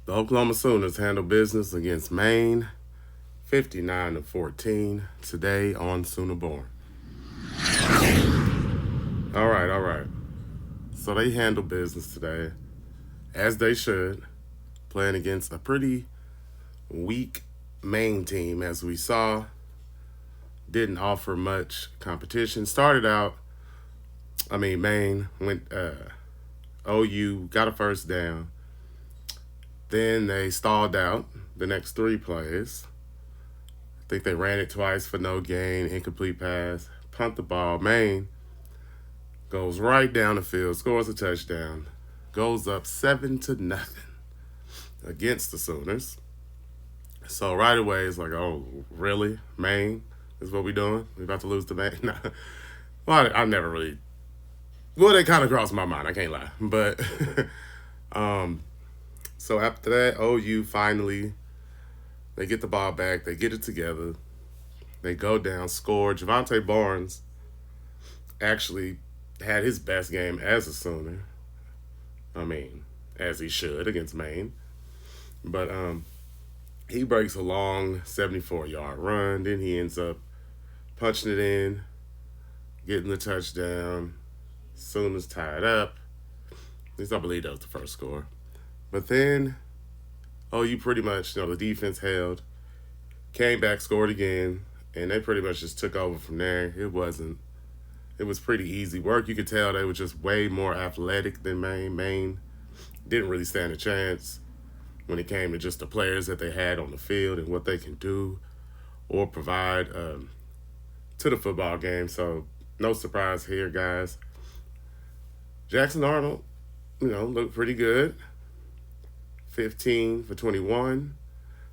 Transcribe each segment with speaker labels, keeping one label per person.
Speaker 1: The Oklahoma Sooners handle business against Maine 59-14 today on Sooner Born. All right. So they handle business today, as they should, playing against a pretty weak Maine team, as we saw. Didn't offer much competition. Started out, Maine went OU, got a first down. Then they stalled out the next three plays. I think they ran it twice for no gain, incomplete pass, punt the ball. Maine goes right down the field, scores a touchdown, goes up 7-0 against the Sooners. So right away it's like, oh, really? Maine is what we doing? We about to lose to Maine? No. Well, I never really. Well, they kind of crossed my mind. I can't lie, but so after that, OU finally they get the ball back, they get it together, they go down, score. Javante Barnes actually had his best game as a Sooner. As he should against Maine. But he breaks a long 74-yard run. Then he ends up punching it in, getting the touchdown. Sooners tied up. At least I believe that was the first score. But then, you pretty much, the defense held, came back, scored again, and they pretty much just took over from there. It was pretty easy work. You could tell they were just way more athletic than Maine. Maine didn't really stand a chance when it came to just the players that they had on the field and what they can do or provide to the football game. So no surprise here, guys. Jackson Arnold, looked pretty good. 15 for 21,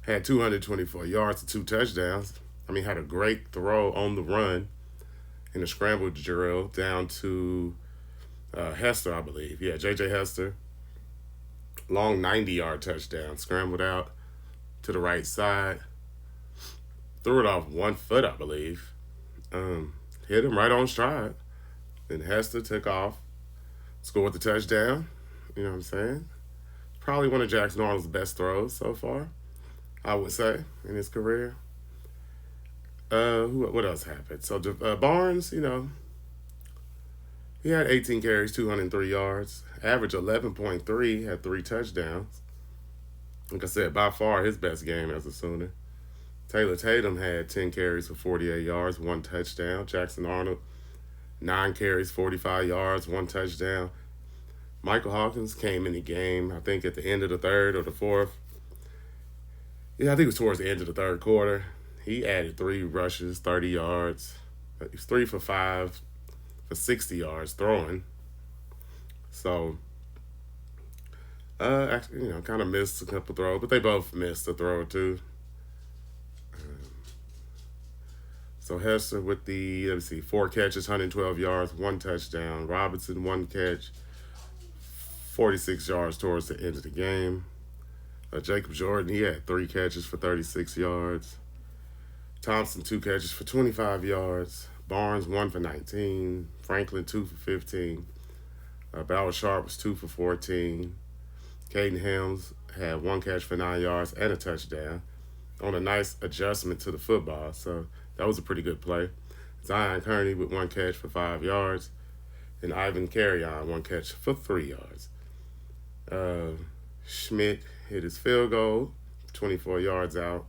Speaker 1: had 224 yards and 2 touchdowns. Had a great throw on the run in a scramble drill down to Hester, I believe. Yeah, J.J. Hester. Long 90-yard touchdown. Scrambled out to the right side. Threw it off 1 foot, I believe. Hit him right on stride. Then Hester took off, scored the touchdown. You know what I'm saying? Probably one of Jackson Arnold's best throws so far, I would say, in his career. What else happened? So Barnes, he had 18 carries, 203 yards, average 11.3, had 3 touchdowns. Like I said, by far his best game as a Sooner. Taylor Tatum had 10 carries for 48 yards, 1 touchdown. Jackson Arnold, 9 carries, 45 yards, 1 touchdown. Michael Hawkins came in the game, I think at the end of the third or the fourth. Yeah, I think it was towards the end of the third quarter. He added 3 rushes, 30 yards. He was 3 for 5 for 60 yards throwing. So, actually, kind of missed a couple throws, but they both missed a throw or two. So Hester with the, 4 catches, 112 yards, 1 touchdown. Robinson, 1 catch, 46 yards towards the end of the game. Jacob Jordan, he had 3 catches for 36 yards. Thompson, 2 catches for 25 yards. Barnes, 1 for 19. Franklin, 2 for 15. Bauer Sharp was 2 for 14. Caden Helms had 1 catch for 9 yards and a touchdown on a nice adjustment to the football. So that was a pretty good play. Zion Kearney with 1 catch for 5 yards. And Ivan Carrion, 1 catch for 3 yards. Schmidt hit his field goal, 24 yards out.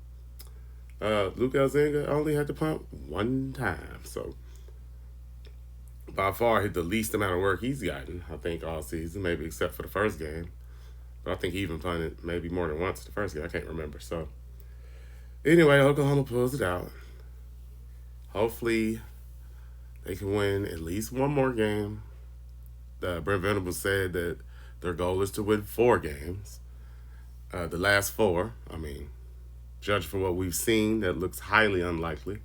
Speaker 1: Luke Elzinga only had to punt 1 time. So by far hit the least amount of work he's gotten, I think, all season, maybe except for the first game. But I think he even punted maybe more than once the first game. I can't remember. So anyway, Oklahoma pulls it out. Hopefully they can win at least 1 more game. Brent Venables said that their goal is to win 4 games. The last 4, judge for what we've seen, that looks highly unlikely.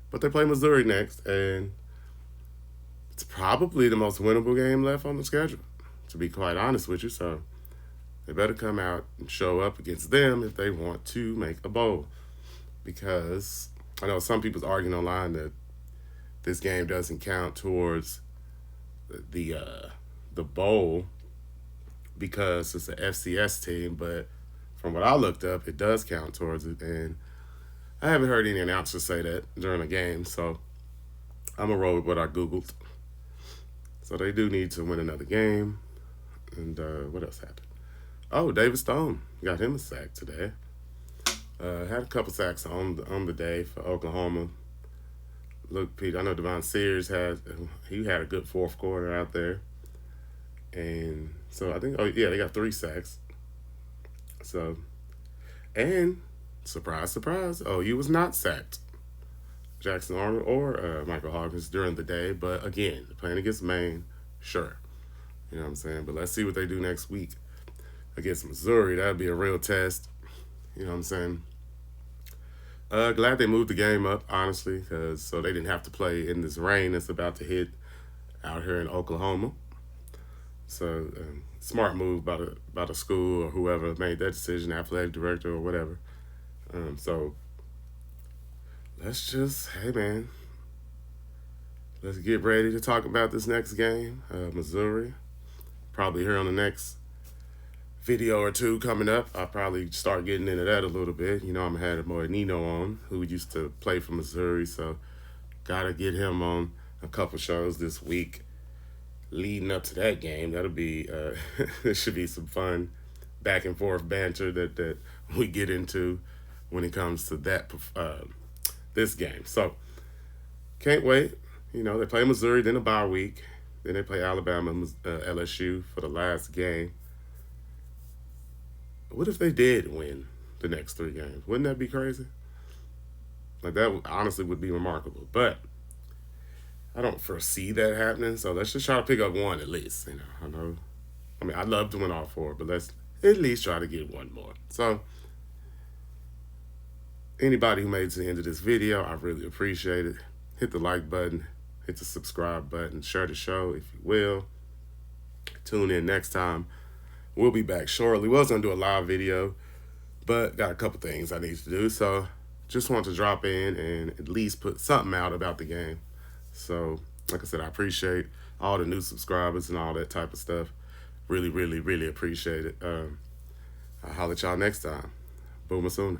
Speaker 1: But they play Missouri next, and it's probably the most winnable game left on the schedule, to be quite honest with you. So they better come out and show up against them if they want to make a bowl. Because I know some people's arguing online that this game doesn't count towards the bowl because it's an FCS team, but from what I looked up, it does count towards it. And I haven't heard any announcers say that during a game, so I'm going to roll with what I Googled. So they do need to win another game. And what else happened? Oh, David Stone got him a sack today. Had a couple sacks on the day for Oklahoma. Look, Pete, I know Devon Sears had a good fourth quarter out there. And so I think, oh yeah, they got 3 sacks. So, and surprise, surprise, OU was not sacked. Jackson Arnold or Michael Hawkins during the day. But again, playing against Maine, sure. You know what I'm saying? But let's see what they do next week against Missouri. That'd be a real test. You know what I'm saying? Glad they moved the game up, honestly, because so they didn't have to play in this rain that's about to hit out here in Oklahoma. So smart move by the school or whoever made that decision, athletic director or whatever. So hey man, let's get ready to talk about this next game, Missouri. Probably here on the next video or two coming up. I'll probably start getting into that a little bit. You know, I'm had boy Nino on, who used to play for Missouri, so gotta get him on a couple shows this week leading up to that game. That'll be it should be some fun back and forth banter that we get into when it comes to that this game. So can't wait. You know, they play Missouri, then a bye week, then they play Alabama, LSU for the last game. What if they did win the next 3 games? Wouldn't that be crazy? Like, that honestly would be remarkable. But I don't foresee that happening, so let's just try to pick up one at least. You know, I'd love to win all 4, but let's at least try to get one more. So anybody who made it to the end of this video, I really appreciate it. Hit the like button, hit the subscribe button, share the show if you will. Tune in next time. We'll be back shortly. We was going to do a live video, but got a couple things I need to do. So just want to drop in and at least put something out about the game. So like I said, I appreciate all the new subscribers and all that type of stuff. Really, really, really appreciate it. I'll holler at y'all next time. Boomer sooner.